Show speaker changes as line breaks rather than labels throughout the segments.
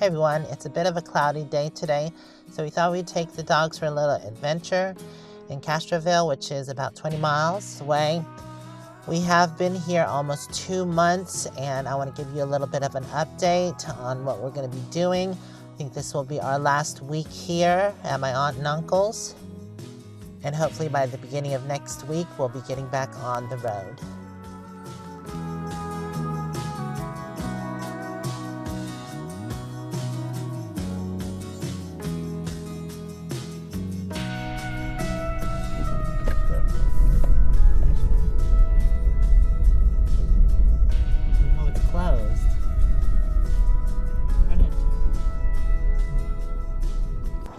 Hey everyone, it's a bit of a cloudy day today, so we thought we'd take the dogs for a little adventure in Castroville, which is about 20 miles away. We have been here almost 2 months, and I want to give you a little bit of an update on what we're going to be doing. I think this will be our last week here at my aunt and uncle's, and hopefully by the beginning of next week we'll be getting back on the road.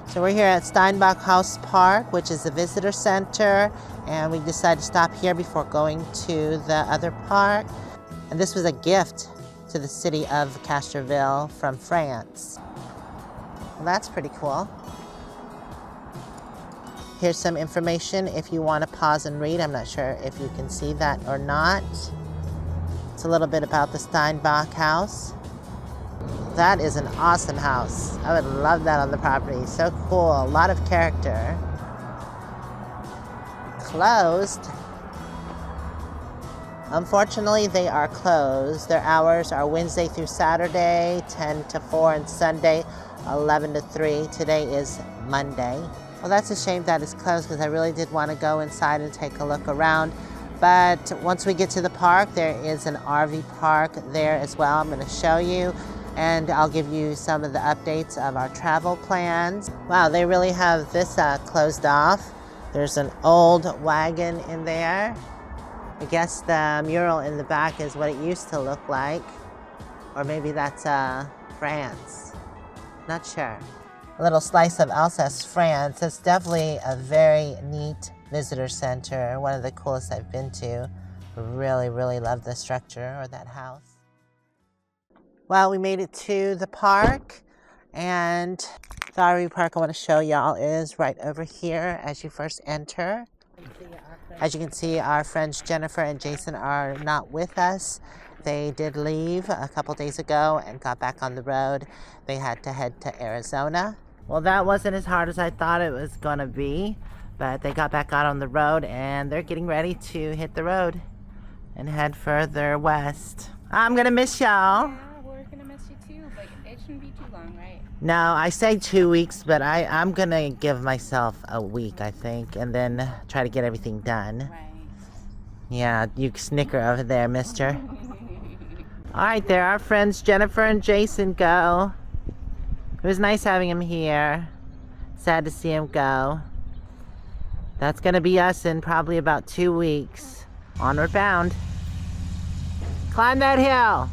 So we're here at Steinbach House Park, which is a visitor center, and we decided to stop here before going to the other park. And this was a gift to the city of Castroville from France. Well, that's pretty cool. Here's some information if you want to pause and read. I'm not sure if you can see that or not. It's a little bit about the Steinbach House. That is an awesome house. I would love that on the property. So cool, a lot of character. Closed. Unfortunately, they are closed. Their hours are Wednesday through Saturday, 10 to 4, and Sunday, 11 to 3. Today is Monday. Well, that's a shame that it's closed because I really did want to go inside and take a look around. But once we get to the park, there is an RV park there as well. I'm going to show you. And I'll give you some of the updates of our travel plans. Wow, they really have this closed off. There's an old wagon in there. I guess the mural in the back is what it used to look like. Or maybe that's France. Not sure. A little slice of Alsace, France. It's definitely a very neat visitor center. One of the coolest I've been to. Really, really love the structure or that house. Well, we made it to the park, and the RV park I want to show y'all is right over here as you first enter. As you can see, our friends Jennifer and Jason are not with us. They did leave a couple days ago and got back on the road. They had to head to Arizona. Well, that wasn't as hard as I thought it was going to be, but they got back out on the road, and they're getting ready to hit the road and head further west. I'm going to miss y'all.
Shouldn't be too long, right?
No, I say 2 weeks, but I'm gonna give myself a week, I think, and then try to get everything done.
Right.
Yeah, you snicker over there, mister. All right, there our friends Jennifer and Jason go. It was nice having him here. Sad to see him go. That's gonna be us in probably about 2 weeks. Onward Bound. Climb that hill.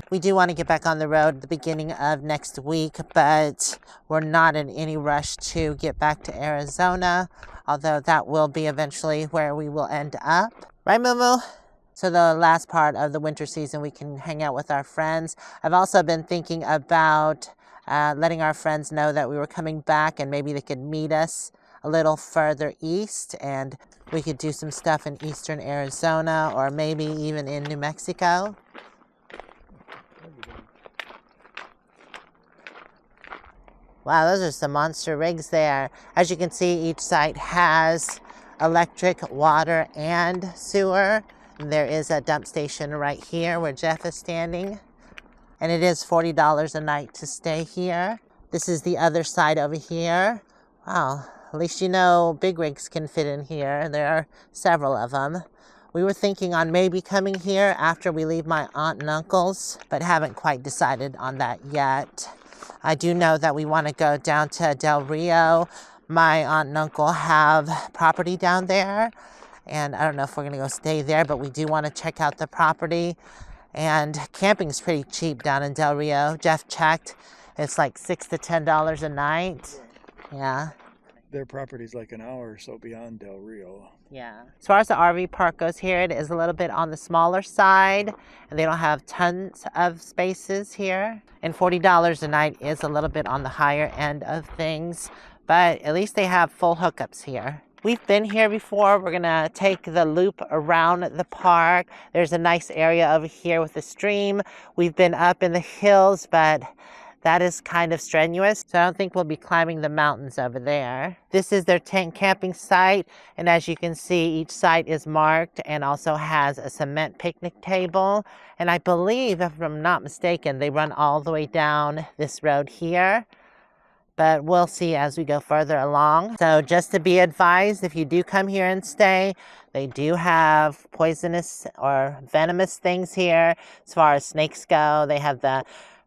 We do want to get back on the road at the beginning of next week, but we're not in any rush to get back to Arizona, although that will be eventually where we will end up. Right, moo-moo? So the last part of the winter season, we can hang out with our friends. I've also been thinking about letting our friends know that we were coming back, and maybe they could meet us a little further east, and we could do some stuff in eastern Arizona, or maybe even in New Mexico. Wow, those are some monster rigs there. As you can see, each site has electric, water, and sewer. And there is a dump station right here where Jeff is standing. And it is $40 a night to stay here. This is the other side over here. Wow, at least you know big rigs can fit in here. There are several of them. We were thinking on maybe coming here after we leave my aunt and uncle's, but haven't quite decided on that yet. I do know that we want to go down to Del Rio. My aunt and uncle have property down there, and I don't know if we're going to go stay there, but we do want to check out the property. And camping is pretty cheap down in Del Rio. Jeff checked. It's like $6 to $10 a night. Yeah.
Their property's like an hour or so beyond Del Rio.
Yeah. As far as the RV park goes here, it is a little bit on the smaller side, and they don't have tons of spaces here. And $40 a night is a little bit on the higher end of things, but at least they have full hookups here. We've been here before. We're gonna take the loop around the park. There's a nice area over here with the stream. We've been up in the hills, but that is kind of strenuous, so I don't think we'll be climbing the mountains over there. This is their tent camping site, and as you can see, each site is marked and also has a cement picnic table. And I believe, if I'm not mistaken, they run all the way down this road here. But we'll see as we go further along. So just to be advised, if you do come here and stay, they do have poisonous or venomous things here. As far as snakes go, they have the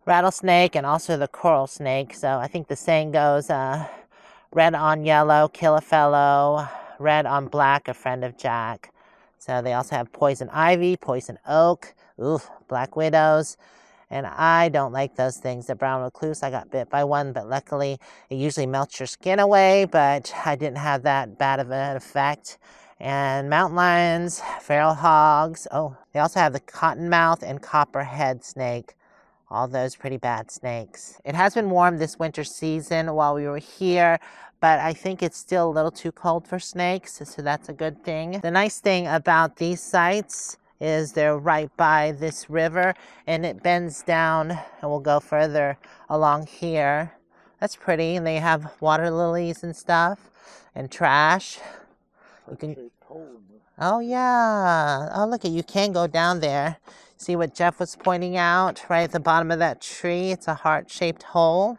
rattlesnake and also the coral snake. So I think the saying goes, red on yellow, kill a fellow, red on black, a friend of Jack. So they also have poison ivy, poison oak, black widows. And I don't like those things. The brown recluse, I got bit by one, but luckily it usually melts your skin away, but I didn't have that bad of an effect. And mountain lions, feral hogs. Oh, they also have the cottonmouth and copperhead snake. All those pretty bad snakes. It has been warm this winter season while we were here, but I think it's still a little too cold for snakes, so that's a good thing. The nice thing about these sites is they're right by this river, and it bends down and we'll go further along here. That's pretty, and they have water lilies and stuff and trash. You can, oh yeah, oh look, you can go down there. See what Jeff was pointing out right at the bottom of that tree? It's a heart-shaped hole.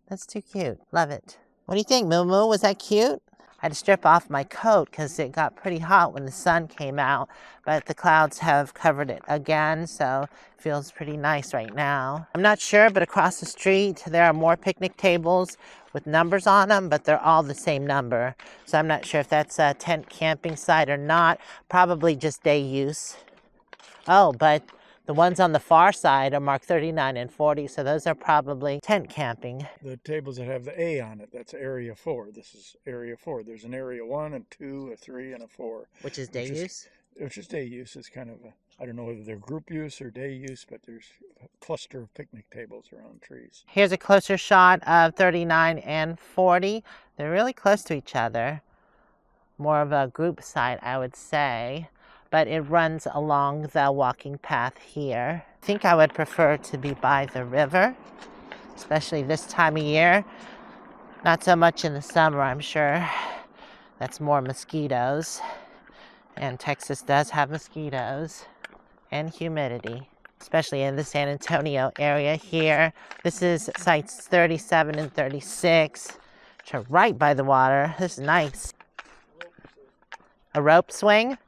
That's too cute. Love it. What do you think, moo-moo? Was that cute? I had to strip off my coat because it got pretty hot when the sun came out, but the clouds have covered it again, so it feels pretty nice right now. I'm not sure, but across the street there are more picnic tables with numbers on them, but they're all the same number. So I'm not sure if that's a tent camping site or not. Probably just day use. Oh, but the ones on the far side are marked 39 and 40, so those are probably tent camping.
The tables that have the A on it, that's area 4. This is area 4. There's an area 1, and 2, a 3, and a 4.
Which is day use?
Which is day use. It's kind of I don't know whether they're group use or day use, but there's a cluster of picnic tables around trees.
Here's a closer shot of 39 and 40. They're really close to each other. More of a group site, I would say. But it runs along the walking path here. I think I would prefer to be by the river, especially this time of year. Not so much in the summer, I'm sure. That's more mosquitoes. And Texas does have mosquitoes and humidity, especially in the San Antonio area here. This is sites 37 and 36, which are right by the water. This is nice. A rope swing?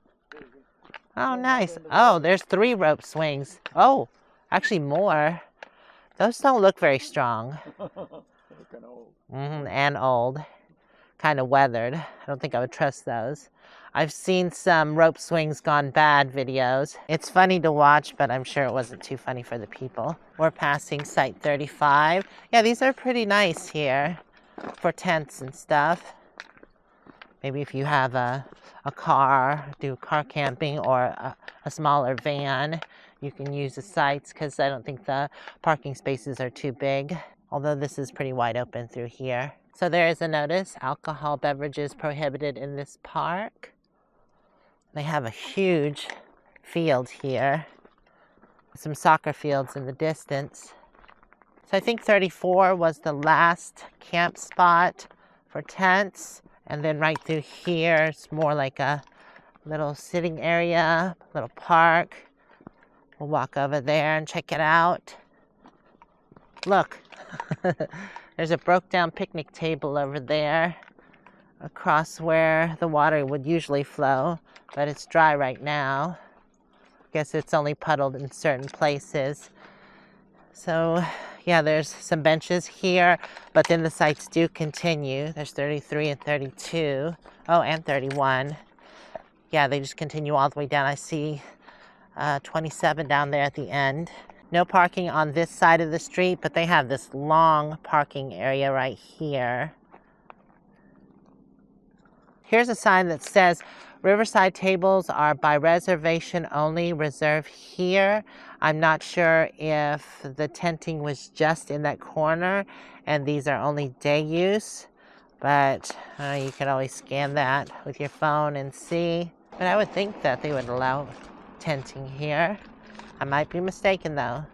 Oh, nice. Oh, there's 3 rope swings. Oh, actually more. Those don't look very strong.
Looking old.
And old. Kind of weathered. I don't think I would trust those. I've seen some rope swings gone bad videos. It's funny to watch, but I'm sure it wasn't too funny for the people. We're passing site 35. Yeah, these are pretty nice here for tents and stuff. Maybe if you have a car, do car camping, or a smaller van, you can use the sites because I don't think the parking spaces are too big, although this is pretty wide open through here. So there is a notice, alcohol beverages prohibited in this park. They have a huge field here, some soccer fields in the distance. So I think 34 was the last camp spot for tents. And then right through here, it's more like a little sitting area, little park. We'll walk over there and check it out. Look, there's a broke down picnic table over there across where the water would usually flow, but it's dry right now. I guess it's only puddled in certain places. So yeah, there's some benches here, but then the sites do continue. There's 33 and 32. Oh, and 31. Yeah, they just continue all the way down. I see 27 down there at the end. No parking on this side of the street, but they have this long parking area right here. Here's a sign that says, Riverside tables are by reservation only, reserve here. I'm not sure if the tenting was just in that corner and these are only day use, But you can always scan that with your phone and see. But I would think that they would allow tenting here. I might be mistaken though.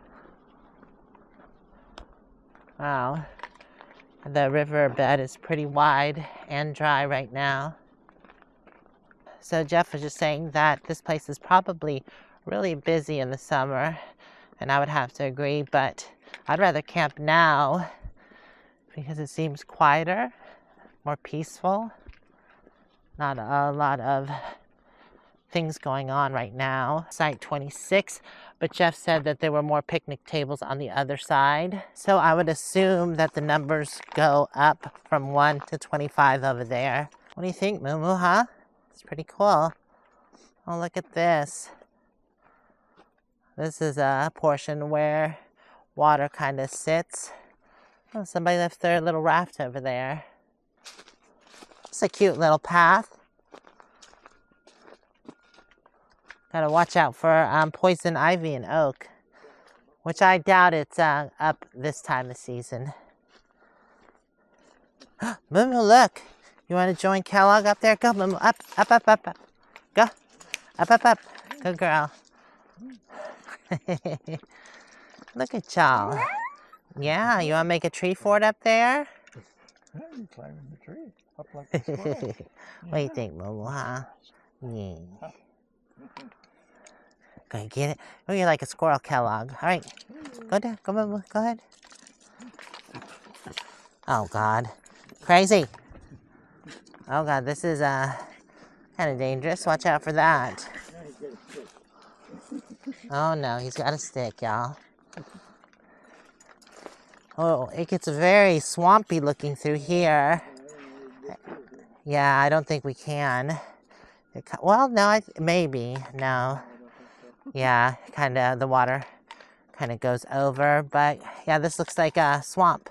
Wow. The river bed is pretty wide and dry right now. So Jeff was just saying that this place is probably really busy in the summer, and I would have to agree, but I'd rather camp now because it seems quieter, more peaceful. Not a lot of things going on right now. Site 26, but Jeff said that there were more picnic tables on the other side. So I would assume that the numbers go up from 1 to 25 over there. What do you think, moo-moo, huh? It's pretty cool. Oh, look at this. This is a portion where water kind of sits. Oh, somebody left their little raft over there. It's a cute little path. Gotta watch out for poison ivy and oak, which I doubt it's up this time of season. Moo-moo, look. You want to join Kellogg up there? Go, moo-moo. Up, up, up, up, up. Go. Up, up, up. Good girl. Look at y'all. Yeah, you want to make a tree fort up there?
Yeah, you're climbing the tree. Up like a squirrel.
What do you think, moo-moo, huh? Yeah. Go ahead, get it. Oh, you're like a squirrel, Kellogg. All right. Go down. Go, moo-moo. Go ahead. Oh, God. Crazy. Oh, God. This is kind of dangerous. Watch out for that. Oh, no. He's got a stick, y'all. Oh, it gets very swampy looking through here. Yeah, I don't think we can. Well, no, maybe. No. Yeah, kind of, the water kind of goes over. But, yeah, this looks like a swamp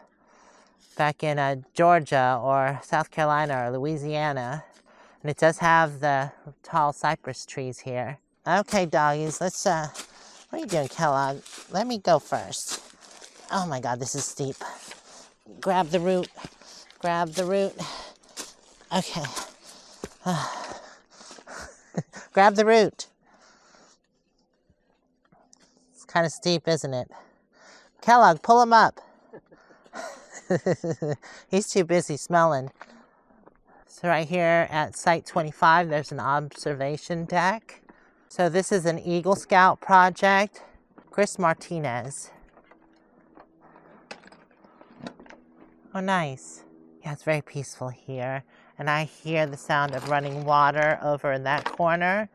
back in Georgia or South Carolina or Louisiana. And it does have the tall cypress trees here. Okay, doggies, let's, what are you doing, Kellogg? Let me go first. Oh, my God, this is steep. Grab the root. Grab the root. Okay. Grab the root. Kind of steep, isn't it? Kellogg, pull him up. He's too busy smelling. So right here at Site 25, there's an observation deck. So this is an Eagle Scout project. Chris Martinez. Oh, nice. Yeah, it's very peaceful here. And I hear the sound of running water over in that corner.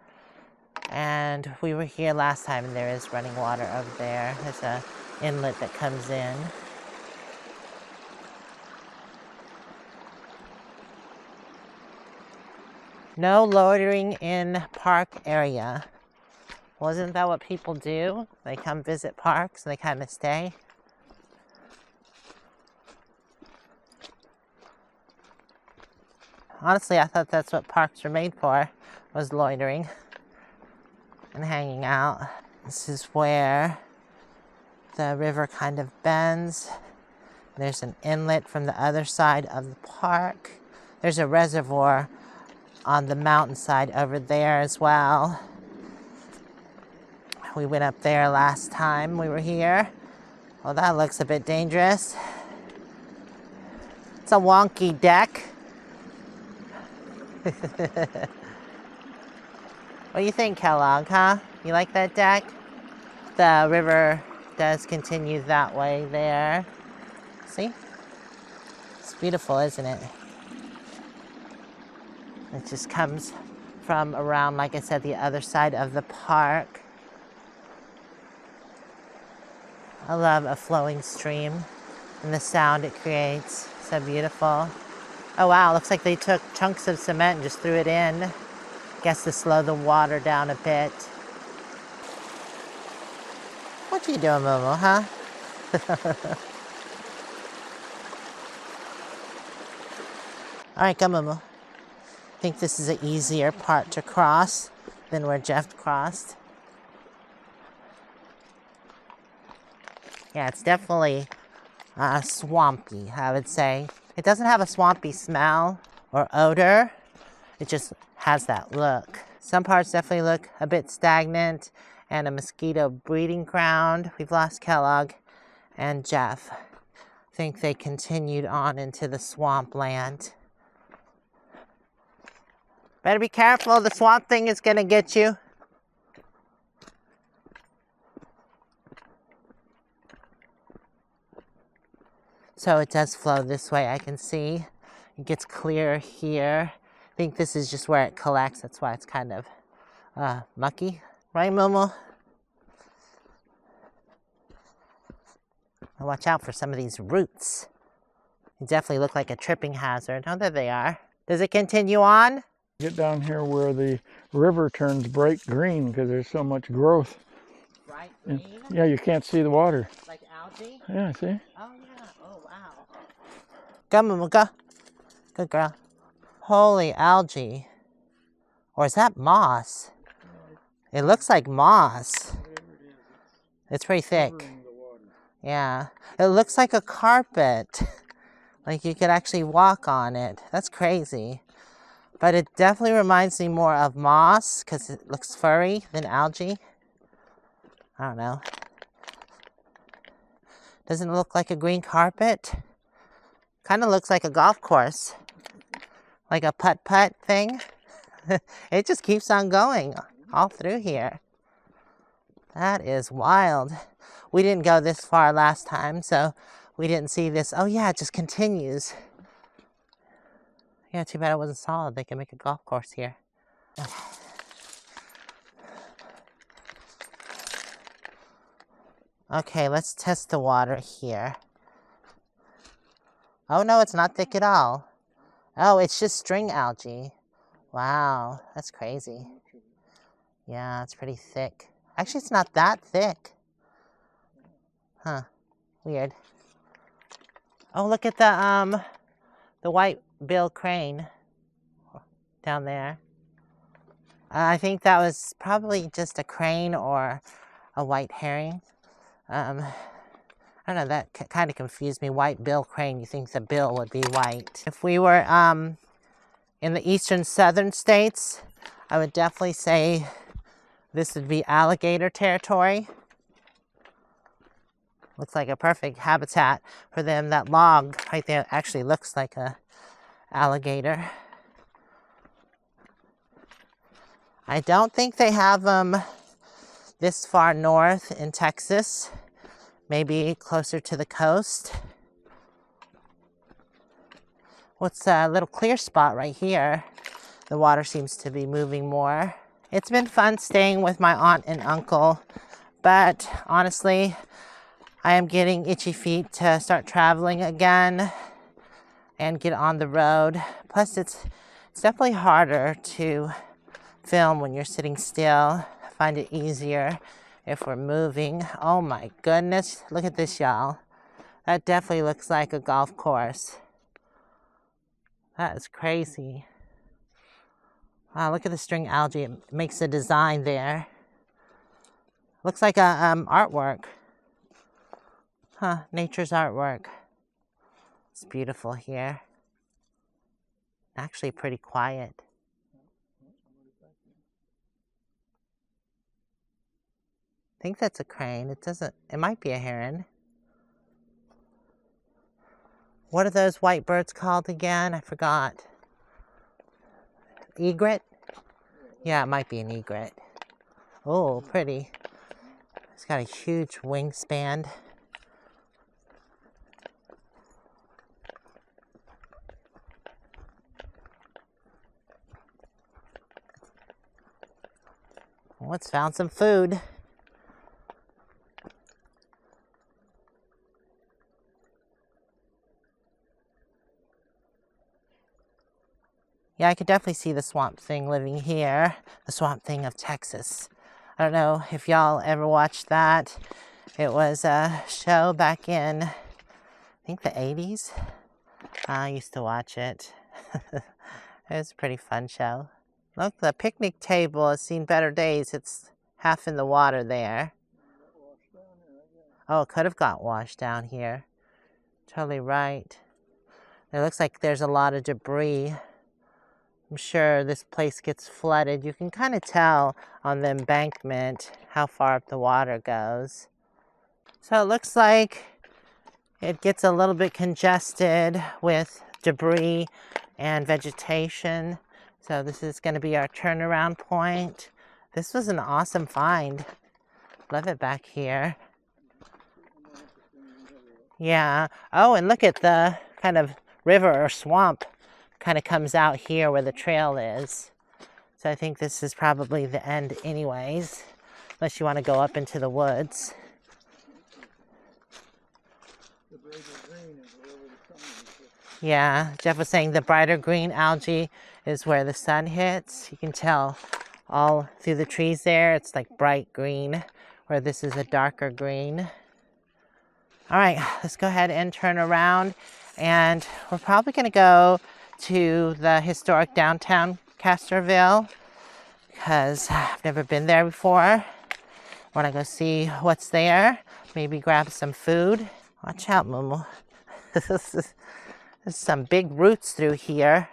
And we were here last time, and there is running water over there. There's an inlet that comes in. No loitering in park area. Wasn't that what people do? They come visit parks and they kind of stay. Honestly, I thought that's what parks were made for, was loitering and hanging out. This is where the river kind of bends. There's an inlet from the other side of the park. There's a reservoir on the mountainside over there as well. We went up there last time we were here. Well, that looks a bit dangerous. It's a wonky deck. What do you think, Kellogg, huh? You like that deck? The river does continue that way there. See? It's beautiful, isn't it? It just comes from around, like I said, the other side of the park. I love a flowing stream and the sound it creates. So beautiful. Oh, wow. Looks like they took chunks of cement and just threw it in. Guess to slow the water down a bit. What you doing, moo-moo, huh? All right, come, moo-moo. I think this is an easier part to cross than where Jeff crossed. Yeah, it's definitely swampy, I would say. It doesn't have a swampy smell or odor. It just has that look. Some parts definitely look a bit stagnant and a mosquito breeding ground. We've lost Kellogg and Jeff. I think they continued on into the swampland. Better be careful, the swamp thing is gonna get you. So it does flow this way, I can see. It gets clear here. I think this is just where it collects. That's why it's kind of mucky. Right, Moo-moo? Watch out for some of these roots. They definitely look like a tripping hazard. Oh, there they are. Does it continue on?
Get down here where the river turns bright green because there's so much growth.
Bright green?
Yeah, you can't see the water.
Like algae?
Yeah, see?
Oh, yeah. Oh, wow. Go, Moo-moo, go. Good girl. Holy algae. Or is that moss? It looks like moss. It's pretty thick. Yeah. It looks like a carpet. Like you could actually walk on it. That's crazy. But it definitely reminds me more of moss because it looks furry than algae. I don't know. Doesn't it look like a green carpet? Kind of looks like a golf course. Like a putt-putt thing. It just keeps on going all through here. That is wild. We didn't go this far last time, so we didn't see this. Oh yeah, it just continues. Yeah, too bad it wasn't solid. They can make a golf course here. Okay, let's test the water here. Oh no, it's not thick at all. Oh, it's just string algae. Wow, that's crazy. Yeah, it's pretty thick. Actually, it's not that thick. Huh, weird. Oh, look at the white-billed crane down there. I think that was probably just a crane or a white herring. I don't know, that kind of confused me. White-billed crane, you think the bill would be white. If we were in the eastern southern states, I would definitely say this would be alligator territory. Looks like a perfect habitat for them. That log right there actually looks like a alligator. I don't think they have them this far north in Texas. Maybe closer to the coast. What's a little clear spot right here? The water seems to be moving more. It's been fun staying with my aunt and uncle, but honestly, I am getting itchy feet to start traveling again and get on the road. Plus, it's definitely harder to film when you're sitting still. I find it easier if we're moving. Oh my goodness, look at this, y'all. That definitely looks like a golf course. That is crazy. Wow, look at the string algae. It makes a design there. Looks like a artwork. Huh, nature's artwork. It's beautiful here. Actually pretty quiet. I think that's a crane. It might be a heron. What are those white birds called again? I forgot. Egret? Yeah, it might be an egret. Oh, pretty. It's got a huge wingspan. Let's found some food. Yeah, I could definitely see the swamp thing living here. The swamp thing of Texas. I don't know if y'all ever watched that. It was a show back in, I think the 80s. I used to watch it. It was a pretty fun show. Look, the picnic table has seen better days. It's half in the water there. Oh, it could have got washed down here. Totally right. It looks like there's a lot of debris. I'm sure this place gets flooded. You can kind of tell on the embankment how far up the water goes. So it looks like it gets a little bit congested with debris and vegetation. So this is going to be our turnaround point. This was an awesome find. Love it back here. Yeah. Oh, and look at the kind of river or swamp kind of comes out here where the trail is. So I think this is probably the end anyways, unless you want to go up into the woods. Yeah, Jeff was saying the brighter green algae is where the sun hits. You can tell all through the trees there, it's like bright green, where this is a darker green. All right, let's go ahead and turn around, and we're probably going to go to the historic downtown Castroville because I've never been there before. Want to go see what's there, maybe grab some food. Watch out, moo-moo. There's some big roots through here.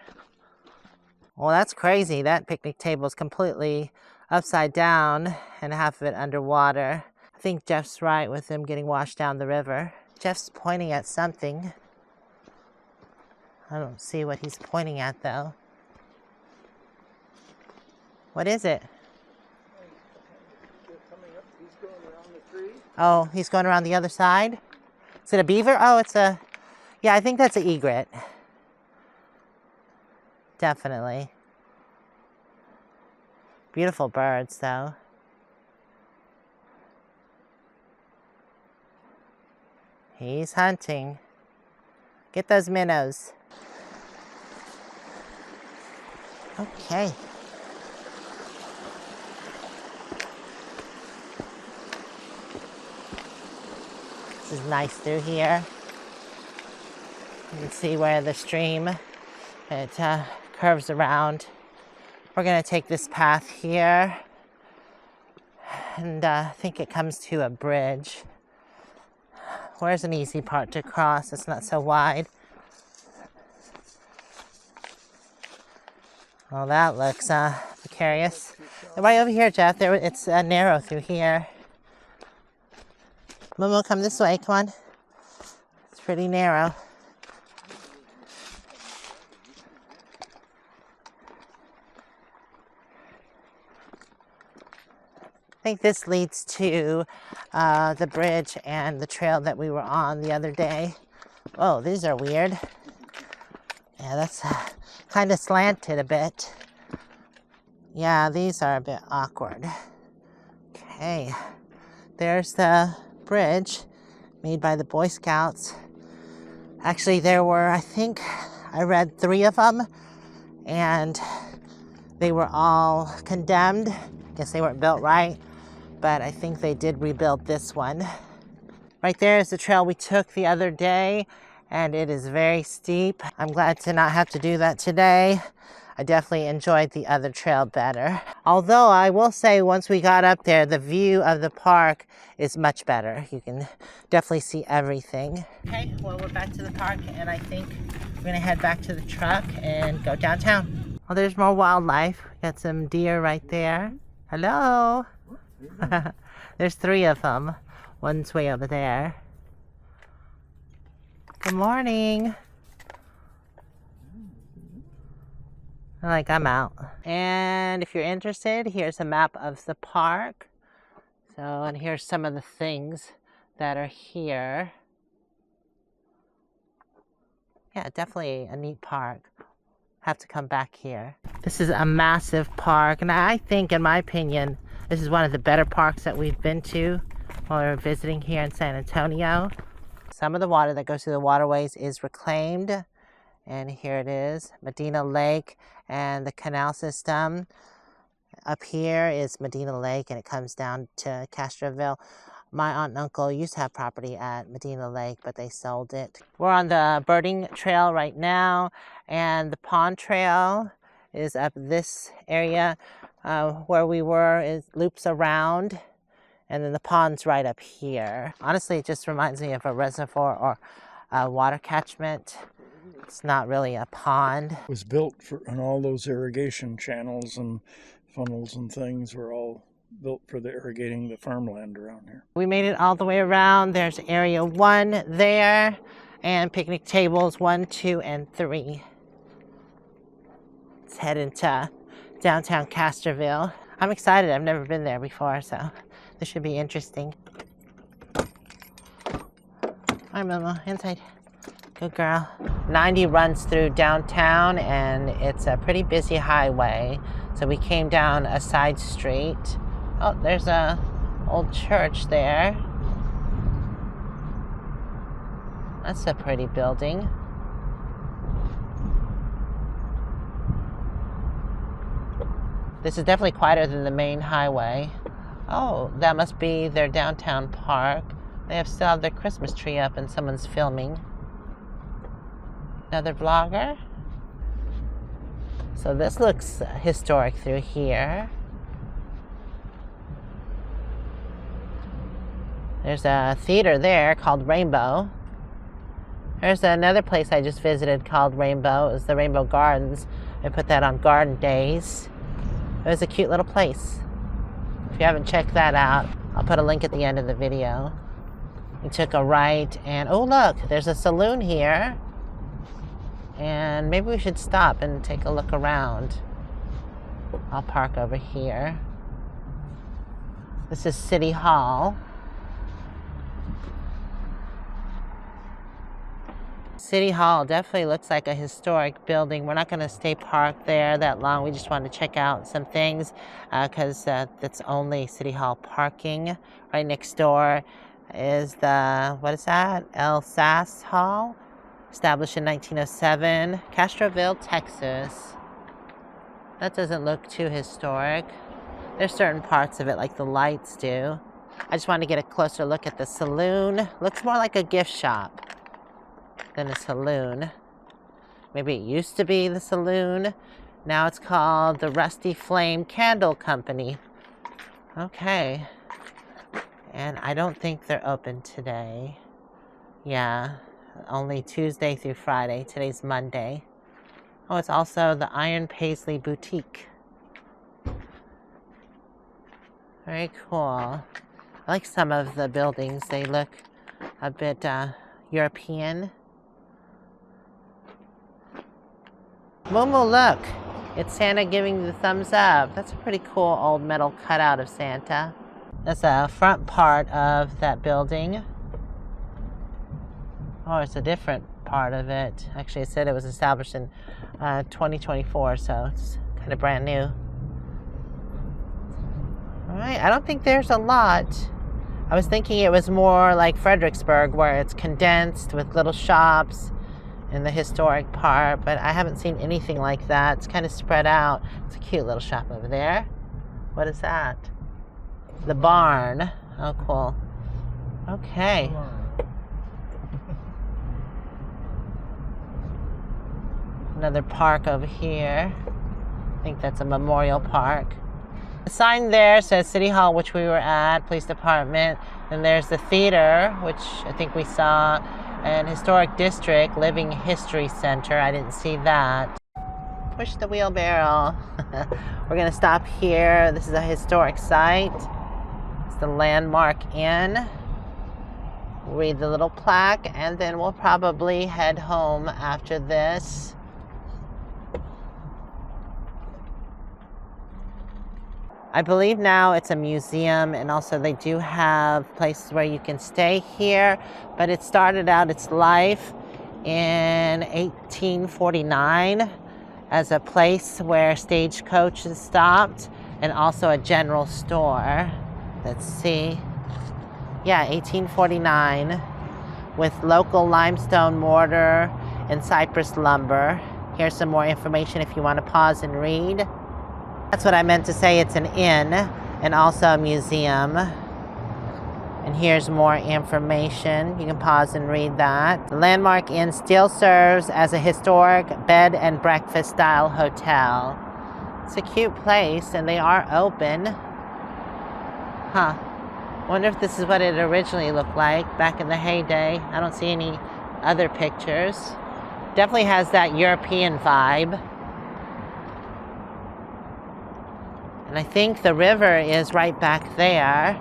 Well, that's crazy. That picnic table is completely upside down and half of it underwater. I think Jeff's right with them getting washed down the river. Jeff's pointing at something. I don't see what he's pointing at though. What is it?
He's going around the tree.
Oh, he's going around the other side? Is it a beaver? Oh, it's a... Yeah, I think that's an egret. Definitely. Beautiful birds, though. He's hunting. Get those minnows. Okay. This is nice through here. You can see where the stream, it curves around. We're going to take this path here, and I think it comes to a bridge. Where's an easy part to cross? It's not so wide. Well, that looks precarious. Right over here, Jeff. There, it's narrow through here. Momo, come this way. Come on. It's pretty narrow. I think this leads to the bridge and the trail that we were on the other day. Oh, these are weird. Yeah, that's kind of slanted a bit. Yeah, these are a bit awkward. Okay, there's the bridge made by the Boy Scouts. Actually, there were, I think, I read 3 of them, and they were all condemned. Guess they weren't built right. But I think they did rebuild this one. Right there is the trail we took the other day, and it is very steep. I'm glad to not have to do that today. I definitely enjoyed the other trail better. Although I will say once we got up there, the view of the park is much better. You can definitely see everything. Okay, well, we're back to the park, and I think we're gonna head back to the truck and go downtown. Well, there's more wildlife. Got some deer right there. Hello. There's 3 of them. One's way over there. Good morning. I'm out. And if you're interested, here's a map of the park. So, and here's some of the things that are here. Yeah, definitely a neat park. Have to come back here. This is a massive park, and I think, in my opinion, this is one of the better parks that we've been to while we were visiting here in San Antonio. Some of the water that goes through the waterways is reclaimed. And here it is, Medina Lake and the canal system. Up here is Medina Lake, and it comes down to Castroville. My aunt and uncle used to have property at Medina Lake, but they sold it. We're on the birding trail right now, and the pond trail is up this area. Where we were, it loops around, and then the pond's right up here. Honestly, it just reminds me of a reservoir or a water catchment. It's not really a pond.
It was built for, and all those irrigation channels and funnels and things were all built for the irrigating the farmland around here.
We made it all the way around. There's area 1 there and picnic tables 1, 2, and 3. Let's head into downtown Castroville. I'm excited. I've never been there before, so this should be interesting. Hi, Mama. Inside. Good girl. 90 runs through downtown, and it's a pretty busy highway. So we came down a side street. Oh, there's a old church there. That's a pretty building. This is definitely quieter than the main highway. Oh, that must be their downtown park. They still have their Christmas tree up and someone's filming. Another vlogger. So this looks historic through here. There's a theater there called Rainbow. There's another place I just visited called Rainbow. It was the Rainbow Gardens. I put that on garden days. It was a cute little place. If you haven't checked that out, I'll put a link at the end of the video. We took a right and, oh look, there's a saloon here. And maybe we should stop and take a look around. I'll park over here. This is City Hall. City Hall definitely looks like a historic building. We're not going to stay parked there that long. We just wanted to check out some things because that's only City Hall parking. Right next door is the, what is that? Alsace Hall. Established in 1907, Castroville, Texas. That doesn't look too historic. There's certain parts of it, like the lights do. I just wanted to get a closer look at the saloon. Looks more like a gift shop than a saloon. Maybe it used to be the saloon. Now it's called the Rusty Flame Candle Company. Okay. And I don't think they're open today. Yeah. Only Tuesday through Friday. Today's Monday. Oh, it's also the Iron Paisley Boutique. Very cool. I like some of the buildings. They look a bit European. Moo-moo, look. It's Santa giving the thumbs up. That's a pretty cool old metal cutout of Santa. That's a front part of that building. Oh, it's a different part of it. Actually, it said it was established in 2024, so it's kind of brand new. All right, I don't think there's a lot. I was thinking it was more like Fredericksburg, where it's condensed with little shops in the historic part, but I haven't seen anything like that. It's kind of spread out. It's a cute little shop over there. What is that? The barn. Oh, cool. Okay. Another park over here. I think that's a memorial park. The sign there says City Hall, which we were at, Police Department. Then there's the theater, which I think we saw, and Historic District, Living History Center. I didn't see that. Push the wheelbarrow. We're gonna stop here. This is a historic site. It's the Landmark Inn. Read the little plaque, and then we'll probably head home after this. I believe now it's a museum, and also they do have places where you can stay here, but it started out its life in 1849 as a place where stagecoaches stopped and also a general store. Let's see. Yeah, 1849 with local limestone mortar and cypress lumber. Here's some more information if you want to pause and read. That's what I meant to say. It's an inn and also a museum. And here's more information. You can pause and read that. The Landmark Inn still serves as a historic bed and breakfast style hotel. It's a cute place, and they are open. Huh. Wonder if this is what it originally looked like back in the heyday. I don't see any other pictures. Definitely has that European vibe. And I think the river is right back there.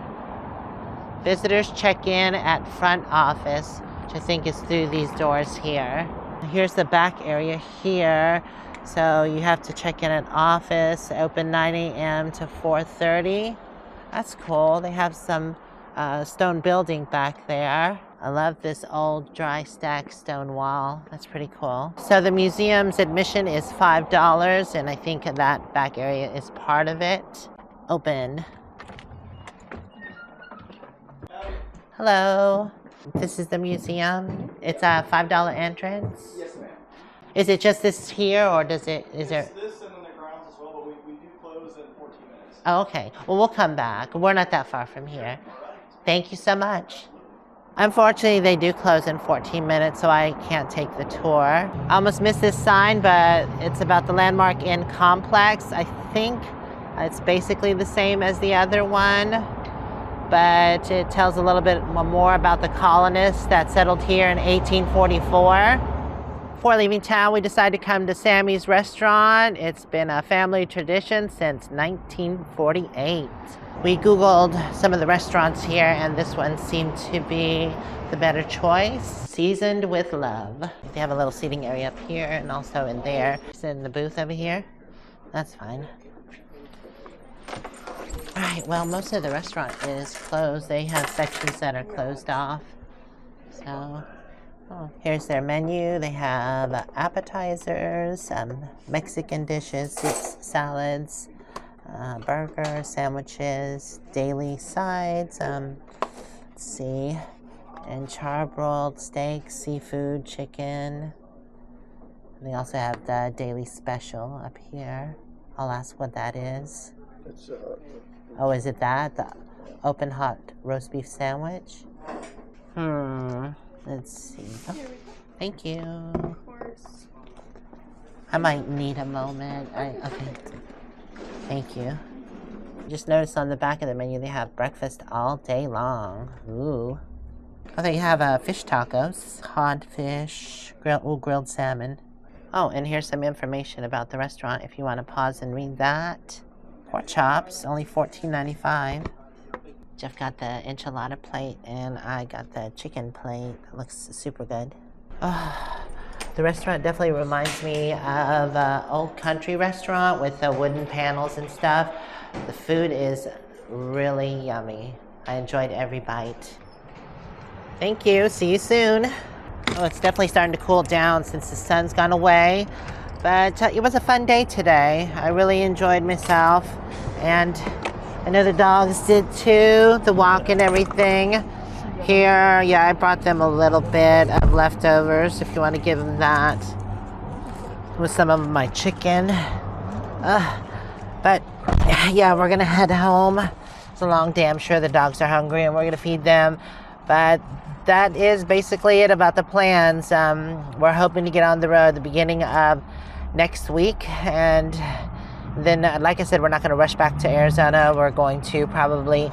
Visitors check in at front office, which I think is through these doors here. Here's the back area here. So you have to check in at office, open 9 a.m. to 4:30. That's cool. They have some stone building back there. I love this old dry stack stone wall. That's pretty cool. So the museum's admission is $5, and I think that back area is part of it. Open. Hello. This is the museum. It's a $5 entrance.
Yes, ma'am.
Is it just this here, or is there?
It's this and then the grounds as well, but we do close in 14 minutes.
Oh, okay. Well, we'll come back. We're not that far from here.
All right.
Thank you so much. Unfortunately, they do close in 14 minutes, so I can't take the tour. I almost missed this sign, but it's about the Landmark Inn complex. I think it's basically the same as the other one, but it tells a little bit more about the colonists that settled here in 1844. Before leaving town, we decided to come to Sammy's restaurant. It's been a family tradition since 1948. We Googled some of the restaurants here, and this one seemed to be the better choice. Seasoned with love. They have a little seating area up here and also in there. Sit in the booth over here. That's fine. All right, well, most of the restaurant is closed. They have sections that are closed off. So, here's their menu. They have appetizers, Mexican dishes, soups, salads, burgers, sandwiches, daily sides, let's see, and charbroiled steak, seafood, chicken. They also have the daily special up here. I'll ask what that is.
It's,
Oh, is it that? The open hot roast beef sandwich? Let's see. Oh, thank you.
Of course.
I might need a moment. Okay. Thank you. Just noticed on the back of the menu they have breakfast all day long. Ooh. Oh, they have fish tacos, codfish, grilled salmon. Oh, and here's some information about the restaurant if you want to pause and read that. Pork chops, only $14.95. Jeff got the enchilada plate and I got the chicken plate. It looks super good. The restaurant definitely reminds me of an old country restaurant with the wooden panels and stuff. The food is really yummy. I enjoyed every bite. Thank you. See you soon. Oh, it's definitely starting to cool down since the sun's gone away. But it was a fun day today. I really enjoyed myself. And I know the dogs did too, the walk and everything. Here, yeah, I brought them a little bit of leftovers if you want to give them that. With some of my chicken. But yeah, we're going to head home. It's a long day. I'm sure the dogs are hungry and we're going to feed them. But that is basically it about the plans. We're hoping to get on the road the beginning of next week. And then, like I said, we're not going to rush back to Arizona. We're going to probably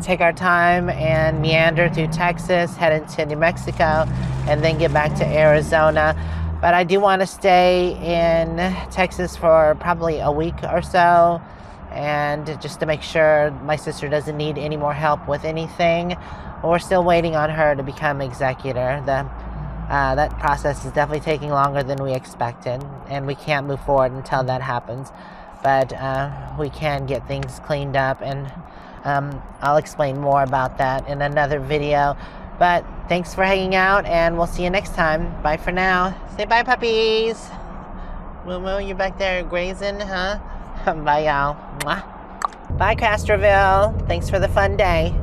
take our time and meander through Texas, head into New Mexico, and then get back to Arizona. But I do want to stay in Texas for probably a week or so, and just to make sure my sister doesn't need any more help with anything. We're still waiting on her to become executor. That process is definitely taking longer than we expected, and we can't move forward until that happens. But we can get things cleaned up, and I'll explain more about that in another video. But thanks for hanging out, and we'll see you next time. Bye for now. Say bye, puppies. Moo-moo, you back there grazing, huh? Bye, y'all. Mwah. Bye, Castroville. Thanks for the fun day.